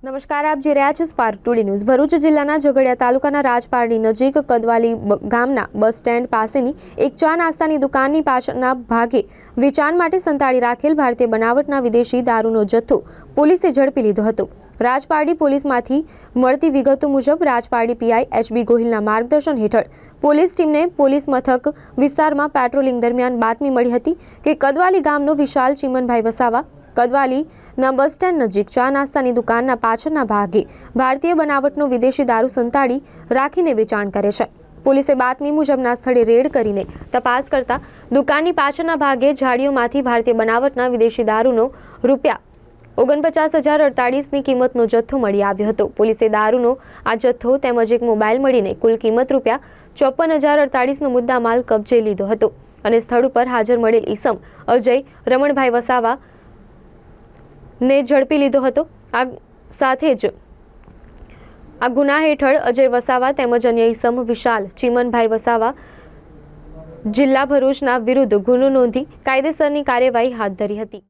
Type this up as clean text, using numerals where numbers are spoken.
નમસ્કાર, આપ જોઈ રહ્યા છો સ્પાર્ક ટુડે ન્યૂઝ। ભરૂચ જિલ્લાના ઝઘડિયા તાલુકાના રાજપારડી નજીક કદવાલી ગામના બસ સ્ટેન્ડ પાસેની એક ચા નાસ્તાની દુકાનની પાછળના ભાગે વેચાણ માટે સંતાડી રાખેલ ભારતીય બનાવટના વિદેશી દારૂનો જથ્થો પોલીસે ઝડપી લીધો હતો। રાજપારડી પોલીસમાંથી મળતી વિગતો મુજબ રાજપારડી પીઆઈ એચબી ગોહિલના માર્ગદર્શન હેઠળ પોલીસ ટીમને પોલીસ મથક વિસ્તારમાં પેટ્રોલિંગ દરમિયાન બાતમી મળી હતી કે કદવાલી ગામનો વિશાલ ચીમનભાઈ વસાવા કદવાલીના બસ સ્ટેન્ડ નજીક ચા નાસ્તાની દુકાનના પાછળના ભાગે ભારતીય બનાવટનો વિદેશી દારૂ સંતાડી રાખીને વેચાણ કરે છે। પોલીસે બાતમી મુજબના સ્થળે રેડ કરીને તપાસ કરતા દુકાનની પાછળના ભાગે ઝાડીઓમાંથી ભારતીય બનાવટના વિદેશી દારૂનો રૂપિયા 49,048ની કિંમતનો જથ્થો મળી આવ્યો હતો। પોલીસે દારૂનો આ જથ્થો તેમજ એક મોબાઈલ મળીને કુલ કિંમત રૂપિયા 54,048નો મુદ્દામાલ કબજે લીધો હતો અને સ્થળ ઉપર હાજર મળેલ ઈસમ અજય રમણભાઈ વસાવા ને ઝડપી લીધો હતો। આ સાથે જ આ ગુના હેઠળ અજય વસાવા તેમજ અન્ય ઈસમ વિશાલ ચીમનભાઈ વસાવા જિલ્લા ભરૂચના વિરુદ્ધ ગુનો નોંધી કાયદેસરની કાર્યવાહી હાથ ધરી હતી।